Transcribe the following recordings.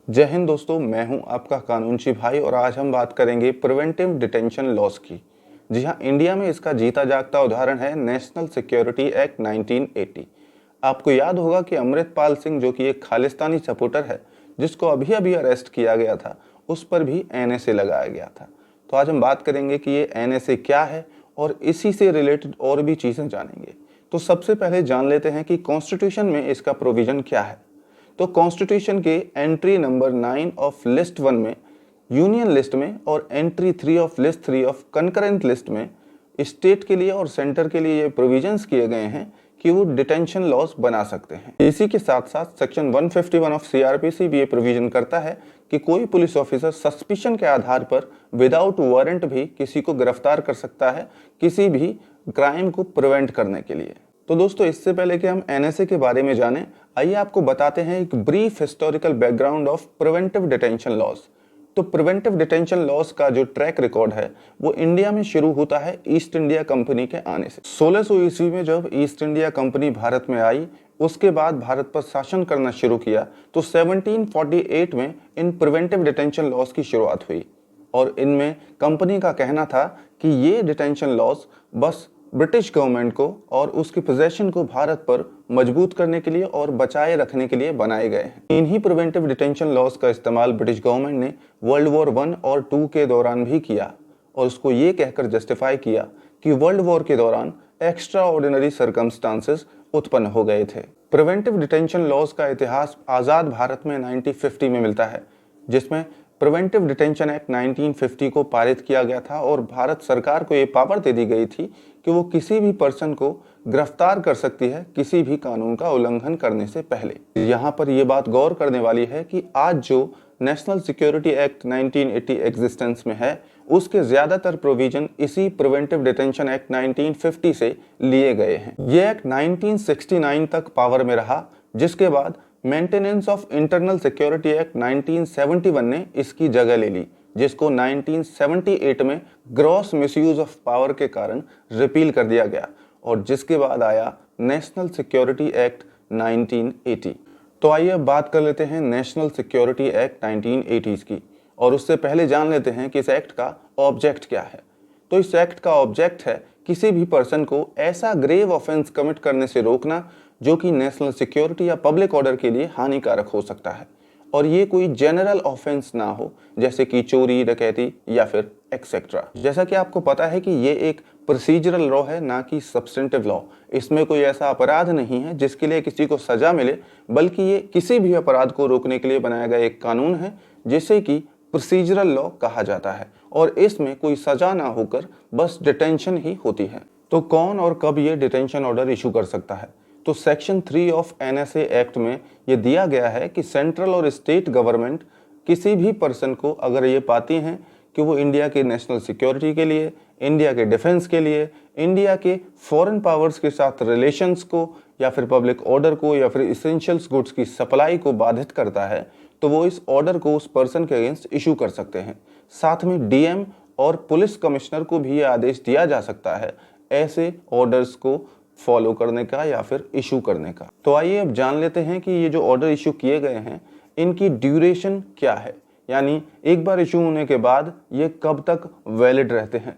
जय हिंद दोस्तों, मैं हूं आपका कानूनची भाई और आज हम बात करेंगे प्रिवेंटिव डिटेंशन लॉस की। जी हां, इंडिया में इसका जीता जागता उदाहरण है नेशनल सिक्योरिटी एक्ट 1980। आपको याद होगा कि अमृतपाल सिंह, जो कि एक खालिस्तानी सपोर्टर है जिसको अभी अभी अरेस्ट किया गया था, उस पर भी एनएसए लगाया गया था। तो आज हम बात करेंगे कि ये एनएसए क्या है और इसी से रिलेटेड और भी चीज़ें जानेंगे। तो सबसे पहले जान लेते हैं कि कॉन्स्टिट्यूशन में इसका प्रोविज़न क्या है। तो कॉन्स्टिट्यूशन के एंट्री नंबर 9 ऑफ लिस्ट 1 में यूनियन लिस्ट में और entry 3 of list 3 of concurrent list में स्टेट के लिए और सेंटर के लिए ये प्रोविजंस किए गए हैं कि वो डिटेंशन लॉस बना सकते हैं। इसी के साथ साथ सेक्शन 151 ऑफ सीआरपीसी भी ये प्रोविजन करता है कि कोई पुलिस ऑफिसर सस्पिशन के आधार पर विदाउट वारंट भी किसी को गिरफ्तार कर सकता है किसी भी क्राइम को प्रिवेंट करने के लिए। तो दोस्तों, इससे पहले कि हम एनएसए के बारे में जानें, आइए आपको बताते हैं एक brief historical background of preventive detention loss. तो प्रिवेंटिव डिटेंशन लॉस का जो ट्रैक रिकॉर्ड है वो इंडिया में शुरू होता है ईस्ट इंडिया कंपनी के आने से। 1600 ईस्वी में जब ईस्ट इंडिया कंपनी भारत में आई, उसके बाद भारत पर शासन करना शुरू किया, तो 1748 में इन प्रिवेंटिव डिटेंशन लॉस की शुरुआत हुई और इनमें कंपनी का कहना था कि ये डिटेंशन लॉस बस ब्रिटिश गवर्नमेंट को और उसकी पोजीशन को भारत पर मजबूत करने के लिए और बचाए रखने के लिए बनाए गए हैं। इन्हीं प्रिवेंटिव डिटेंशन लॉस का इस्तेमाल ब्रिटिश गवर्नमेंट ने वर्ल्ड वॉर 1 और 2 के दौरान भी किया और उसको ये कहकर जस्टिफाई किया कि वर्ल्ड वॉर के दौरान एक्स्ट्रा ऑर्डिनरी सर्कमस्टांसेस उत्पन्न हो गए थे। प्रिवेंटिव डिटेंशन लॉस का इतिहास आज़ाद भारत में 1950 में मिलता है, जिसमें प्रिवेंटिव डिटेंशन एक्ट 1950 को पारित किया गया था और भारत सरकार को ये पावर दे दी गई थी कि वो किसी भी पर्सन को गिरफ्तार कर सकती है किसी भी कानून का उल्लंघन करने से पहले। यहाँ पर ये बात गौर करने वाली है कि आज जो नेशनल सिक्योरिटी एक्ट 1980 एग्जिस्टेंस में है, उसके ज्यादातर प्रोविजन इसी प्रिवेंटिव डिटेंशन एक्ट 1950 से लिए गए हैं। ये एक्ट 1969 तक पावर में रहा, जिसके बाद maintenance of internal security act 1971 ने इसकी जगह ले ली, जिसको 1978 में ग्रॉस मिसयूज ऑफ पावर के कारण रिपील कर दिया गया और जिसके बाद आया नेशनल सिक्योरिटी एक्ट 1980। तो आइए अब बात कर लेते हैं नेशनल सिक्योरिटी एक्ट 1980 की और उससे पहले जान लेते हैं कि इस एक्ट का ऑब्जेक्ट क्या है। तो इस एक्ट का ऑब्जेक्ट है किसी भी पर्सन को ऐसा ग्रेव ऑफेंस कमिट करने से रोकना जो कि नेशनल सिक्योरिटी या पब्लिक ऑर्डर के लिए हानिकारक हो सकता है, और ये कोई जनरल ऑफेंस ना हो जैसे कि चोरी, डकैती या फिर एक्सेट्रा। जैसा कि आपको पता है कि ये एक प्रोसीजरल लॉ है, ना कि सब्सटेंटिव लॉ। इसमें कोई ऐसा अपराध नहीं है जिसके लिए किसी को सजा मिले, बल्कि ये किसी भी अपराध को रोकने के लिए बनाया गया एक कानून है जिसे कि प्रोसीजरल लॉ कहा जाता है और इसमें कोई सजा ना होकर बस डिटेंशन ही होती है। तो कौन और कब ये डिटेंशन ऑर्डर इशू कर सकता है? तो सेक्शन 3 ऑफ एनएसए एक्ट में ये दिया गया है कि सेंट्रल और स्टेट गवर्नमेंट किसी भी पर्सन को अगर ये पाती हैं कि वो इंडिया के नेशनल सिक्योरिटी के लिए, इंडिया के डिफेंस के लिए, इंडिया के फॉरेन पावर्स के साथ रिलेशंस को या फिर पब्लिक ऑर्डर को या फिर इसेंशियल्स गुड्स की सप्लाई को बाधित करता है, तो वो इस ऑर्डर को उस पर्सन के अगेंस्ट इशू कर सकते हैं। साथ में डीएम और पुलिस कमिश्नर को भी ये आदेश दिया जा सकता है ऐसे ऑर्डर्स को फॉलो करने का या फिर इशू करने का। तो आइए अब जान लेते हैं कि ये जो ऑर्डर इशू किए गए हैं इनकी ड्यूरेशन क्या है, यानी एक बार इशू होने के बाद ये कब तक वैलिड रहते हैं।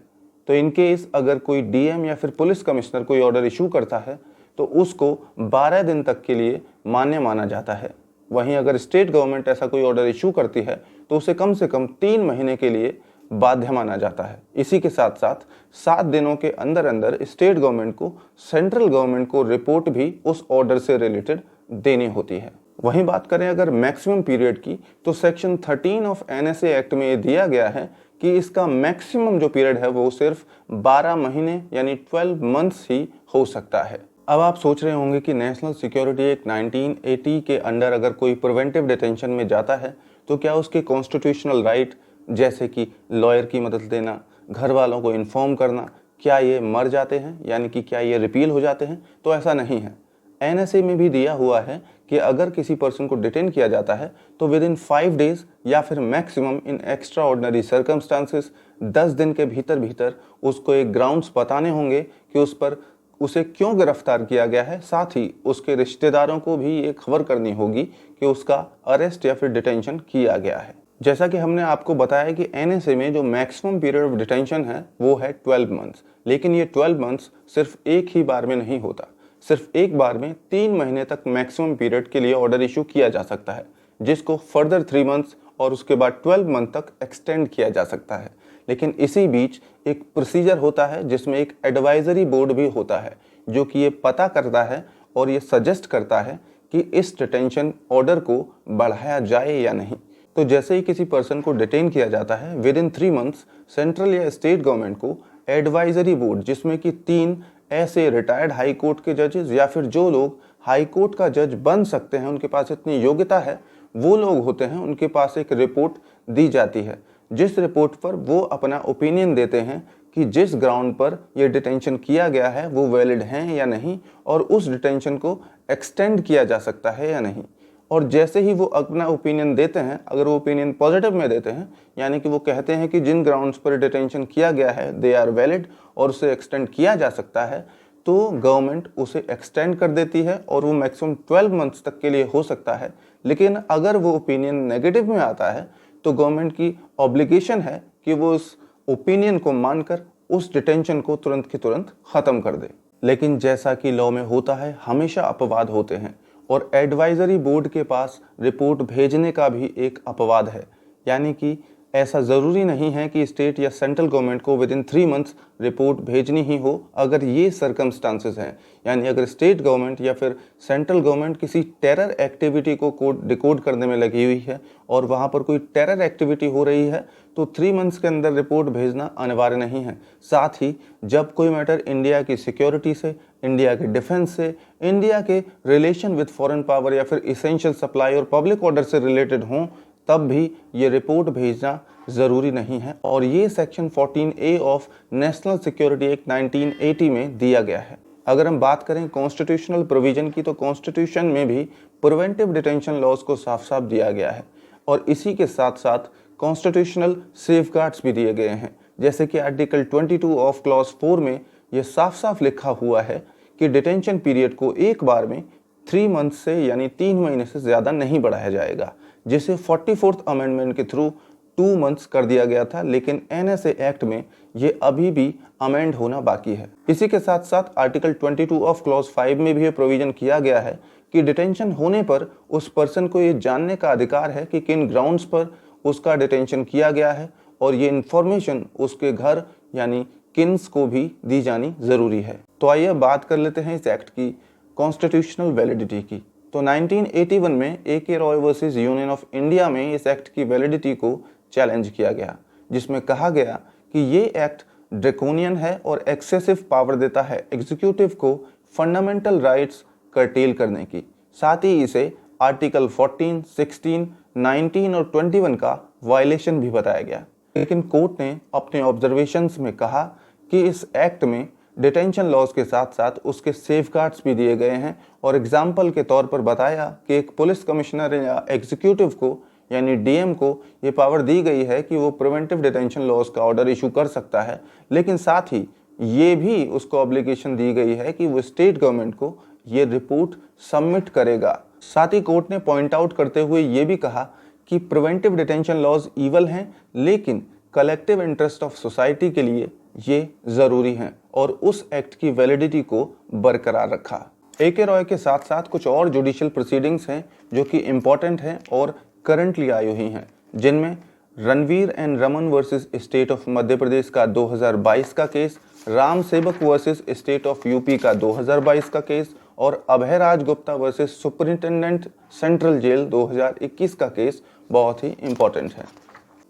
तो इनकेस अगर कोई डीएम या फिर पुलिस कमिश्नर कोई ऑर्डर इशू करता है तो उसको 12 दिन तक के लिए मान्य माना जाता है। वहीं अगर स्टेट गवर्नमेंट ऐसा कोई ऑर्डर इशू करती है तो उसे कम से कम 3 महीने के लिए बाध्य माना जाता है। इसी के साथ साथ 7 दिनों के अंदर अंदर स्टेट गवर्नमेंट को सेंट्रल गवर्नमेंट को रिपोर्ट भी उस ऑर्डर से रिलेटेड देनी होती है। वहीं बात करें अगर मैक्सिमम पीरियड की, तो सेक्शन 13 ऑफ एनएसए एक्ट में ये दिया गया है कि इसका मैक्सिमम जो पीरियड है वो सिर्फ 12 महीने यानी 12 मंथ्स ही हो सकता है। अब आप सोच रहे होंगे कि नेशनल सिक्योरिटी एक्ट 1980 के अंडर अगर कोई प्रिवेंटिव डिटेंशन में जाता है तो क्या उसके कॉन्स्टिट्यूशनल राइट जैसे कि लॉयर की मदद लेना, घर वालों को इन्फॉर्म करना, क्या ये मर जाते हैं, यानी कि क्या ये रिपील हो जाते हैं? तो ऐसा नहीं है। एनएसए में भी दिया हुआ है कि अगर किसी पर्सन को डिटेन किया जाता है तो विद इन 5 डेज या फिर maximum in extra ordinary circumstances 10 दिन के भीतर भीतर उसको एक ग्राउंड्स बताने होंगे कि उस पर उसे क्यों गिरफ्तार किया गया है, साथ ही उसके रिश्तेदारों को भी ये खबर करनी होगी कि उसका अरेस्ट या फिर डिटेंशन किया गया है। जैसा कि हमने आपको बताया कि एनएसए में जो मैक्सिमम पीरियड ऑफ डिटेंशन है वो है 12 मंथ्स, लेकिन ये 12 मंथ्स सिर्फ एक ही बार में नहीं होता। सिर्फ एक बार में 3 महीने तक मैक्सिमम पीरियड के लिए ऑर्डर इशू किया जा सकता है, जिसको फर्दर 3 मंथ्स और उसके बाद 12 मंथ तक एक्सटेंड किया जा सकता है। लेकिन इसी बीच एक प्रोसीजर होता है जिसमें एक एडवाइजरी बोर्ड भी होता है, जो कि ये पता करता है और ये सजेस्ट करता है कि इस डिटेंशन ऑर्डर को बढ़ाया जाए या नहीं। तो जैसे ही किसी पर्सन को डिटेन किया जाता है, विद इन 3 मंथ्स सेंट्रल या स्टेट गवर्नमेंट को एडवाइजरी बोर्ड, जिसमें कि 3 ऐसे रिटायर्ड हाई कोर्ट के जजेस या फिर जो लोग हाई कोर्ट का जज बन सकते हैं, उनके पास इतनी योग्यता है, वो लोग होते हैं, उनके पास एक रिपोर्ट दी जाती है, जिस रिपोर्ट पर वो अपना ओपिनियन देते हैं कि जिस ग्राउंड पर ये डिटेंशन किया गया है वो वैलिड हैं या नहीं, और उस डिटेंशन को एक्सटेंड किया जा सकता है या नहीं। और जैसे ही वो अपना ओपिनियन देते हैं, अगर वो ओपिनियन पॉजिटिव में देते हैं, यानी कि वो कहते हैं कि जिन ग्राउंड्स पर डिटेंशन किया गया है दे आर वैलिड और उसे एक्सटेंड किया जा सकता है, तो गवर्नमेंट उसे एक्सटेंड कर देती है और वो मैक्सिमम 12 मंथ्स तक के लिए हो सकता है। लेकिन अगर वो ओपिनियन नेगेटिव में आता है तो गवर्नमेंट की ऑब्लिगेशन है कि वो उस ओपिनियन को मानकर उस डिटेंशन को तुरंत की तुरंत ख़त्म कर दे। लेकिन जैसा कि लॉ में होता है, हमेशा अपवाद होते हैं और एडवाइजरी बोर्ड के पास रिपोर्ट भेजने का भी एक अपवाद है, यानी कि ऐसा ज़रूरी नहीं है कि स्टेट या सेंट्रल गवर्नमेंट को विद इन 3 मंथ्स रिपोर्ट भेजनी ही हो। अगर ये सर्कमस्टांसेस हैं, यानी अगर स्टेट गवर्नमेंट या फिर सेंट्रल गवर्नमेंट किसी टेरर एक्टिविटी को डिकोड करने में लगी हुई है और वहाँ पर कोई टेरर एक्टिविटी हो रही है, तो 3 मंथ्स के अंदर रिपोर्ट भेजना अनिवार्य नहीं है। साथ ही जब कोई मैटर इंडिया की सिक्योरिटी से, इंडिया के डिफेंस से, इंडिया के रिलेशन विद फॉरेन पावर या फिर इसेंशियल सप्लाई और पब्लिक ऑर्डर से रिलेटेड हों, तब भी ये रिपोर्ट भेजना ज़रूरी नहीं है। और ये section 14A of national security act 1980 में दिया गया है। अगर हम बात करें कॉन्स्टिट्यूशनल प्रोविजन की, तो कॉन्स्टिट्यूशन में भी प्रिवेंटिव डिटेंशन लॉज को साफ साफ दिया गया है और इसी के साथ साथ कॉन्स्टिट्यूशनल सेफगार्ड्स भी दिए गए हैं। जैसे कि आर्टिकल 22 ऑफ क्लॉज 4 में ये साफ साफ लिखा हुआ है कि डिटेंशन पीरियड को एक बार में 3 मंथ से यानी 3 महीने से ज़्यादा नहीं बढ़ाया जाएगा, जिसे 44th अमेंडमेंट के थ्रू 2 मंथ्स कर दिया गया था। लेकिन एनएसए एक्ट में ये अभी भी अमेंड होना बाकी है। इसी के साथ साथ आर्टिकल 22 ऑफ क्लॉज 5 में भी ये प्रोविजन किया गया है कि डिटेंशन होने पर उस पर्सन को ये जानने का अधिकार है कि किन ग्राउंड्स पर उसका डिटेंशन किया गया है, और ये इंफॉर्मेशन उसके घर यानी किन्स को भी दी जानी ज़रूरी है। तो आइए बात कर लेते हैं इस एक्ट की कॉन्स्टिट्यूशनल वैलिडिटी की। तो 1981 में AK Roy versus union of India में इस एक्ट की वैलिडिटी को चैलेंज किया गया, जिसमें कहा गया कि ये एक्ट ड्रैकोनियन है और एक्सेसिव पावर देता है एग्जीक्यूटिव को फंडामेंटल राइट्स कर्टेल करने की। साथ ही इसे आर्टिकल 14, 16, 19 और 21 का वायलेशन भी बताया गया। लेकिन कोर्ट ने अपने ऑब्जर्वेशंस में कहा कि इस एक्ट में डिटेंशन लॉज के साथ साथ उसके सेफगार्ड्स भी दिए गए हैं, और एग्जाम्पल के तौर पर बताया कि एक पुलिस कमिश्नर या एग्जीक्यूटिव को यानी DM को ये पावर दी गई है कि वो प्रिवेंटिव डिटेंशन लॉज का ऑर्डर इशू कर सकता है, लेकिन साथ ही ये भी उसको ऑब्लिगेशन दी गई है कि वो स्टेट गवर्नमेंट को ये रिपोर्ट सबमिट करेगा। साथ ही कोर्ट ने पॉइंट आउट करते हुए ये भी कहा कि प्रिवेंटिव डिटेंशन लॉज ईवल हैं, लेकिन कलेक्टिव इंटरेस्ट ऑफ सोसाइटी के लिए ये ज़रूरी हैं, और उस एक्ट की वैलिडिटी को बरकरार रखा। AK रॉय के साथ साथ कुछ और जुडिशियल प्रोसीडिंग्स हैं जो कि इम्पॉर्टेंट हैं और करंटली आई हुई हैं, जिनमें Ranveer and Raman versus state of Madhya Pradesh का 2022 का केस, राम सेवक वर्सेस स्टेट ऑफ UP का 2022 का केस, और Abhay Raj Gupta versus superintendent central jail 2021 का केस बहुत ही इम्पोर्टेंट है।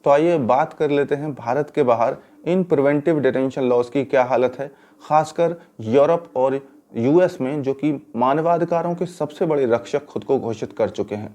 तो आइए बात कर लेते हैं भारत के बाहर इन प्रिवेंटिव डिटेंशन लॉज की क्या हालत है, खासकर यूरोप और US में, जो कि मानवाधिकारों के सबसे बड़े रक्षक खुद को घोषित कर चुके हैं।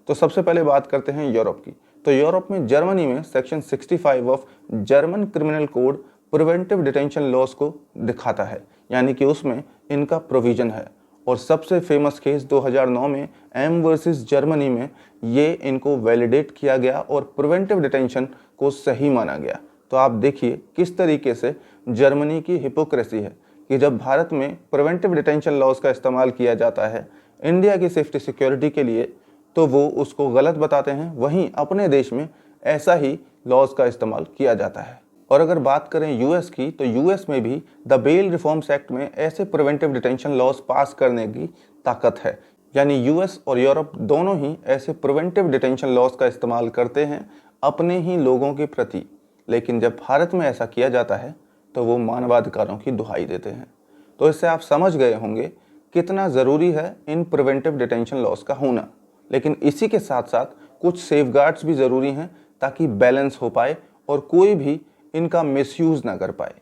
तो सबसे पहले बात करते हैं यूरोप की। तो यूरोप में जर्मनी में section 65 of German criminal code preventive detention laws को दिखाता है, यानी कि उसमें इनका प्रोविजन है। और सबसे फेमस केस 2009 में M वर्सेस जर्मनी में ये इनको वैलिडेट किया गया और प्रिवेंटिव डिटेंशन को सही माना गया। तो आप देखिए किस तरीके से जर्मनी की हिपोक्रेसी है कि जब भारत में प्रिवेंटिव डिटेंशन लॉज का इस्तेमाल किया जाता है इंडिया की सेफ्टी सिक्योरिटी के लिए, तो वो उसको गलत बताते हैं। वहीं अपने देश में ऐसा ही लॉज का इस्तेमाल किया जाता है। और अगर बात करें यूएस की, तो यूएस में भी द बेल रिफॉर्म्स एक्ट में ऐसे प्रिवेंटिव डिटेंशन लॉज पास करने की ताकत है। यानी यूएस और यूरोप दोनों ही ऐसे प्रिवेंटिव डिटेंशन लॉज का इस्तेमाल करते हैं अपने ही लोगों के प्रति। लेकिन जब भारत में ऐसा किया जाता है तो वो मानवाधिकारों की दुहाई देते हैं। तो इससे आप समझ गए होंगे कितना ज़रूरी है इन प्रिवेंटिव डिटेंशन लॉज का होना। लेकिन इसी के साथ साथ कुछ सेफगार्ड्स भी ज़रूरी हैं ताकि बैलेंस हो पाए और कोई भी इनका मिसयूज़ ना कर पाए।